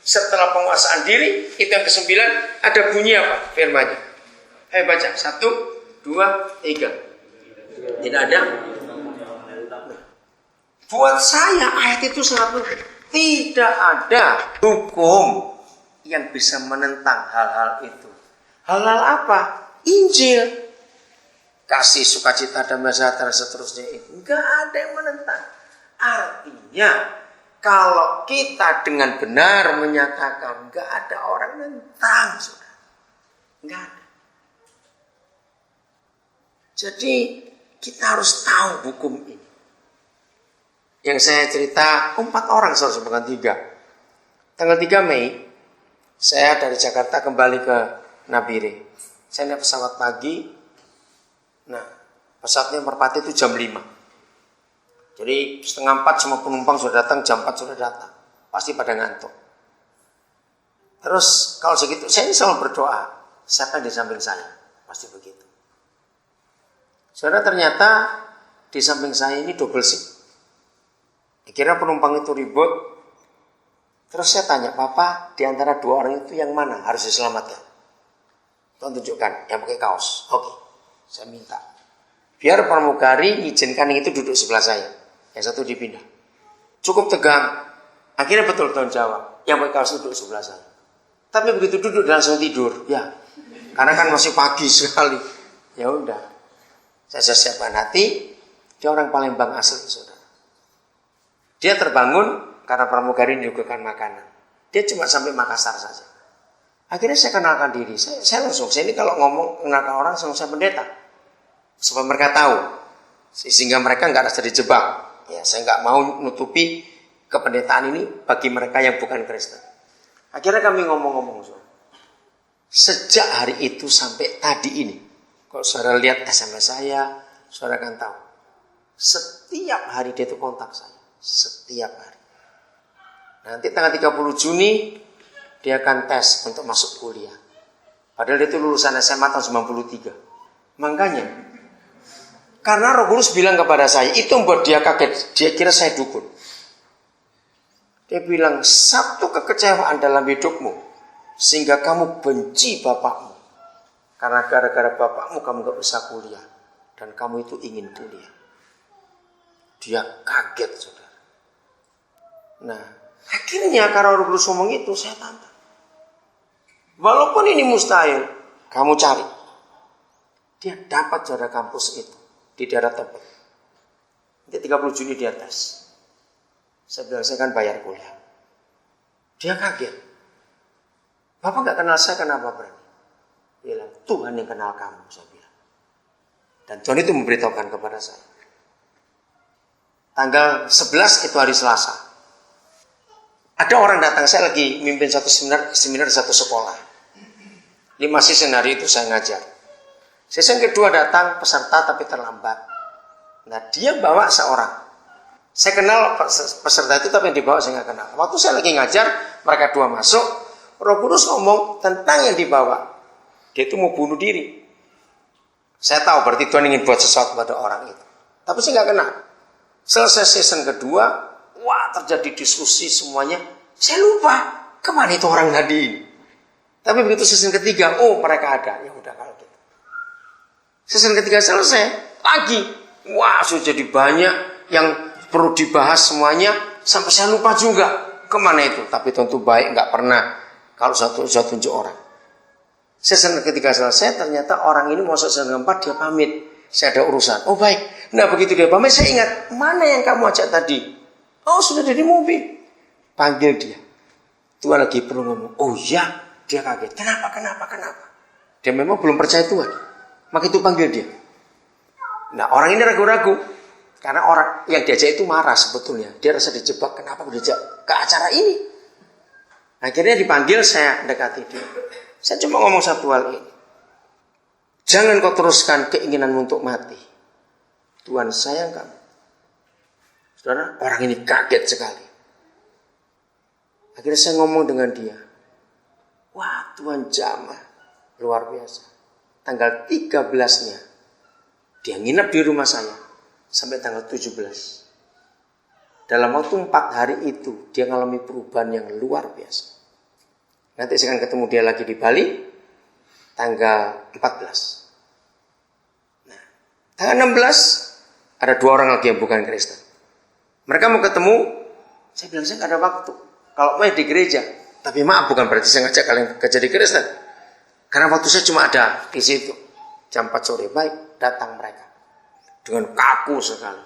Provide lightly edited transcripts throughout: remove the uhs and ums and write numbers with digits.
Setelah penguasaan diri, itu yang ke-9, ada bunyi apa? Firman-Nya. Ayo baca, 1, 2, 3. Tidak ada. Buat saya ayat itu sangat penting. Tidak ada hukum yang bisa menentang hal-hal itu. Hal-hal apa? Injil. Kasih, sukacita, damai sejahtera, seterusnya itu. Enggak ada yang menentang. Artinya, kalau kita dengan benar menyatakan enggak ada orang menentang, saudara. Enggak ada. Jadi, kita harus tahu hukum ini. Yang saya cerita, 4 orang, saudara, bukan 3. Tanggal 3 Mei, saya dari Jakarta kembali ke Nabire. Saya naik pesawat pagi. Nah, pesawatnya Merpati itu jam 5. Jadi 3:30 semua penumpang sudah datang, jam 4 sudah datang. Pasti pada ngantuk. Terus kalau segitu, saya ini selalu berdoa. Siapa yang di samping saya? Pasti begitu. Saudara, ternyata di samping saya ini double seat. Dikira penumpang itu ribut. Terus saya tanya, Papa, di antara 2 orang itu yang mana harus diselamatkan? Tuhan tunjukkan, yang pakai kaos. Oke, saya minta. Biar pramugari izinkan yang itu duduk sebelah saya. Yang satu dipindah. Cukup tegang. Akhirnya betul Tuhan jawab. Yang pakai kaos duduk sebelah saya. Tapi begitu duduk dia langsung tidur. Ya, karena kan masih pagi sekali. Ya udah. Saya siapkan hati. Dia orang Palembang asli, saudara. Dia terbangun karena pramugari menyuguhkan makanan. Dia cuma sampai Makassar saja. Akhirnya saya kenalkan diri. Saya langsung, saya ini kalau ngomong kenalkan orang, saya pendeta. Supaya mereka tahu. Sehingga mereka nggak rasa dijebak. Ya, saya nggak mau nutupi kependetaan ini bagi mereka yang bukan Kristen. Akhirnya kami ngomong-ngomong. Sejak hari itu sampai tadi ini. Kalau saudara lihat SMS saya, saudara akan tahu. Setiap hari dia itu kontak saya. Setiap hari. Nanti tanggal 30 Juni dia akan tes untuk masuk kuliah. Padahal dia itu lulusan SMA tahun 93. Makanya karena Roh Kudus bilang kepada saya, itu membuat dia kaget. Dia kira saya dukun. Dia bilang, satu kekecewaan dalam hidupmu sehingga kamu benci bapakmu. Karena gara-gara bapakmu kamu gak bisa kuliah. Dan kamu itu ingin kuliah. Dia kaget, saudara. Nah, akhirnya karena Roh Kudus ngomong itu, saya tantang. Walaupun ini mustahil, kamu cari. Dia dapat jarak kampus itu di daerah Tebet. Nanti 30 Juni dia tes. Saya bilang, saya kan bayar kuliah. Dia kaget. Bapak gak kenal saya, kenapa berani? Dia bilang, Tuhan yang kenal kamu, saya bilang. Dan Tuhan itu memberitahukan kepada saya. Tanggal 11 itu hari Selasa. Ada orang datang, saya lagi mimpin satu seminar di satu sekolah. 5 season hari itu saya ngajar. Season kedua datang peserta tapi terlambat. Nah, dia bawa seorang. Saya kenal peserta itu tapi yang dibawa saya nggak kenal. Waktu saya lagi ngajar, mereka 2 masuk. Roh Kudus ngomong tentang yang dibawa. Dia itu mau bunuh diri. Saya tahu berarti Tuhan ingin buat sesuatu pada orang itu. Tapi saya nggak kenal. Selesai season kedua, wah terjadi diskusi semuanya. Saya lupa kemana itu orang tadi ini. Tapi begitu season ketiga, oh mereka ada. Ya udah kalau gitu. Season ketiga selesai, lagi. Wah sudah jadi banyak yang perlu dibahas semuanya. Sampai saya lupa juga kemana itu. Tapi tentu baik, nggak pernah kalau satu tunjuk orang. Season ketiga selesai, ternyata orang ini masuk season keempat, dia pamit. Saya ada urusan. Oh baik. Nah begitu dia pamit, saya ingat. Mana yang kamu ajak tadi? Oh sudah ada di mobil. Panggil dia. Tuhan lagi perlu ngomong. Oh ya. Dia kaget. Kenapa? Dia memang belum percaya Tuhan. Maka itu panggil dia. Nah orang ini ragu-ragu. Karena orang yang diajak itu marah sebetulnya. Dia rasa dijebak. Kenapa diajak ke acara ini? Akhirnya dipanggil, saya dekati dia. Saya cuma ngomong satu hal ini. Jangan kau teruskan keinginanmu untuk mati. Tuhan sayang kamu. Saudara, orang ini kaget sekali. Akhirnya saya ngomong dengan dia. Wah, Tuhan jamah. Luar biasa. Tanggal 13-nya. Dia nginep di rumah saya. Sampai tanggal 17. Dalam waktu 4 hari itu, dia mengalami perubahan yang luar biasa. Nanti saya akan ketemu dia lagi di Bali tanggal 14. Nah, tanggal 16 ada 2 orang lagi yang bukan Kristen. Mereka mau ketemu, saya bilang saya nggak ada waktu. Kalau mau di gereja, tapi maaf bukan berarti saya ngajak kalian kerja di Kristen. Karena waktu saya cuma ada di situ. Jam 4 sore, baik, datang mereka. Dengan kaku sekali.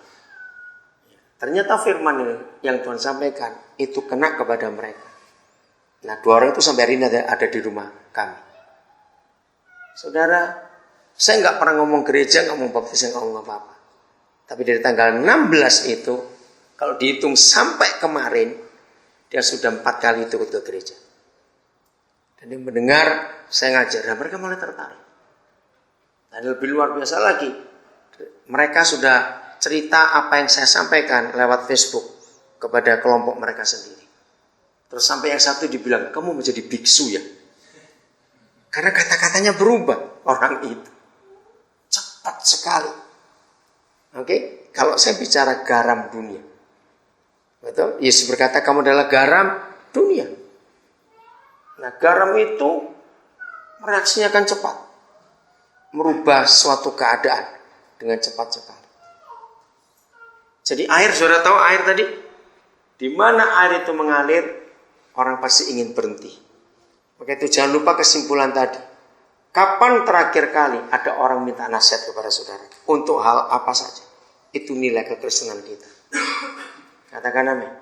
Ternyata firman yang Tuhan sampaikan, itu kena kepada mereka. Nah 2 orang itu sampai hari ini ada di rumah kami. Saudara, saya nggak pernah ngomong gereja, nggak ngomong baptis, nggak ngomong apa-apa. Tapi dari tanggal 16 itu, kalau dihitung sampai kemarin, dia sudah 4 kali itu ke gereja. Dan dia mendengar saya ngajar, dan mereka mulai tertarik. Dan lebih luar biasa lagi, mereka sudah cerita apa yang saya sampaikan lewat Facebook kepada kelompok mereka sendiri. Terus sampai yang satu dibilang, kamu menjadi biksu ya? Karena kata-katanya berubah orang itu. Cepat sekali. Oke, kalau saya bicara garam dunia. Betul? Yesus berkata kamu adalah garam dunia. Nah, garam itu reaksinya akan cepat. Merubah suatu keadaan dengan cepat sekali. Jadi air, saudara tahu air tadi? Di mana air itu mengalir, orang pasti ingin berhenti. Maka itu jangan lupa kesimpulan tadi. Kapan terakhir kali ada orang minta nasihat kepada saudara? Untuk hal apa saja? Itu nilai kekristenan kita. Katakan amin.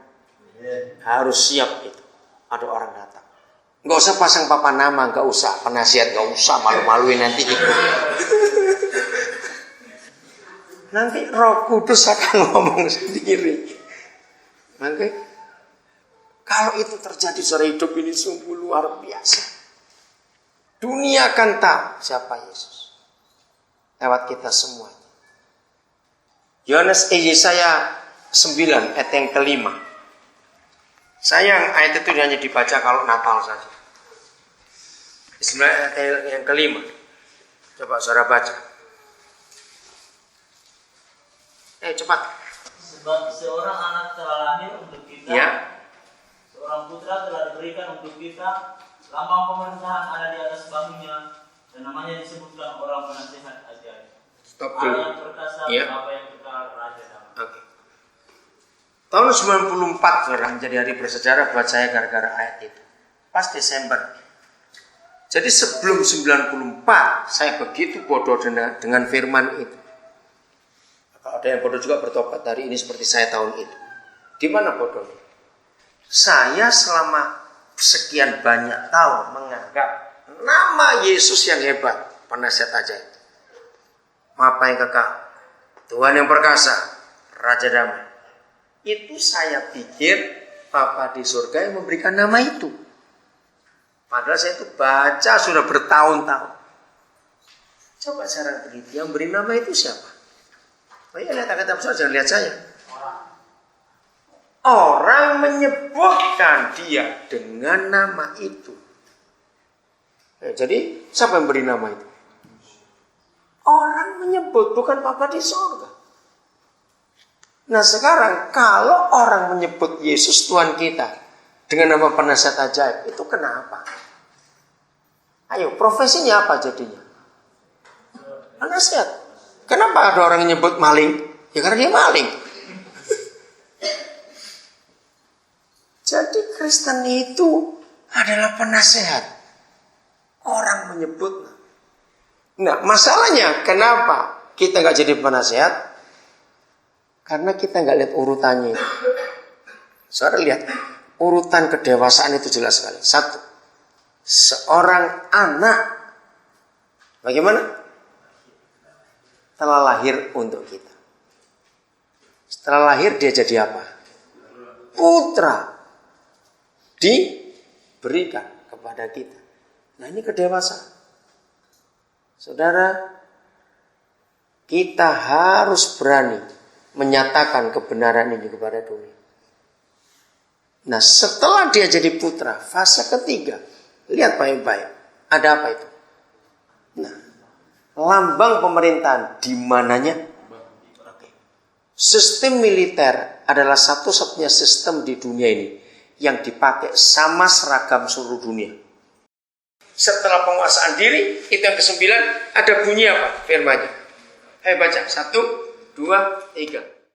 Harus siap itu. Ada orang datang. Nggak usah pasang papan nama, nggak usah penasihat, nggak usah malu-maluin nanti ikut. Nanti Roh Kudus akan ngomong sendiri. Oke? Kalau itu terjadi, saudara, hidup ini sungguh luar biasa. Dunia akan tahu siapa Yesus lewat kita semua. Yesaya 9 ayat yang kelima. Sayang ayat itu hanya dibaca kalau Natal saja. Ayat yang kelima. Coba saudara baca. Cepat. Sebab seorang anak telah lahir untuk kita, ya. Seorang putra telah diberikan untuk kita, lambang pemerintahan ada di atas bahunya, dan namanya disebutkan orang penasihat ajaib. Allah yang perkasa, Bapa yang kekal, Raja Damai. Oke. Tahun 94 saudara menjadi hari bersejarah buat saya gara-gara ayat itu. Pas Desember. Jadi sebelum 94 saya begitu bodoh dengan firman itu. Kalau ada yang bodoh juga bertobat hari ini seperti saya tahun itu. Di mana bodohnya? Saya selama sekian banyak tahun menganggap nama Yesus yang hebat, penasihat ajaib, Bapa yang kekal, Tuhan yang perkasa, Raja Damai. Itu saya pikir Bapa di surga yang memberikan nama itu. Padahal saya itu baca sudah bertahun-tahun. Coba cara teliti, yang beri nama itu siapa? Oh iya, lihat kata besar, jangan lihat saya. Orang menyebutkan dia dengan nama itu. Jadi siapa yang beri nama itu? Orang menyebut, bukan Bapa di surga. Nah sekarang kalau orang menyebut Yesus Tuhan kita dengan nama penasihat ajaib, itu kenapa? Ayo, profesinya apa jadinya? Penasihat. Kenapa ada orang yang nyebut maling? Ya karena dia maling. Jadi Kristen itu adalah penasehat. Orang menyebut. Nah masalahnya kenapa kita nggak jadi penasehat? Karena kita nggak lihat urutannya itu. Saudara lihat, urutan kedewasaan itu jelas sekali. 1. Seorang anak bagaimana? Telah lahir untuk kita. Setelah lahir dia jadi apa? Putra. Diberikan kepada kita. Nah ini kedewasaan. Saudara, kita harus berani menyatakan kebenaran ini kepada dunia. Nah setelah dia jadi putra, fase ketiga, lihat baik-baik, ada apa itu? Nah, lambang pemerintahan di mananya? Oke. Sistem militer adalah satu-satunya sistem di dunia ini yang dipakai sama seragam seluruh dunia. setelah penguasaan diri. Itu yang ke-9. Ada bunyi apa? Firman-Nya. Ayo baca. 1, 2, 3.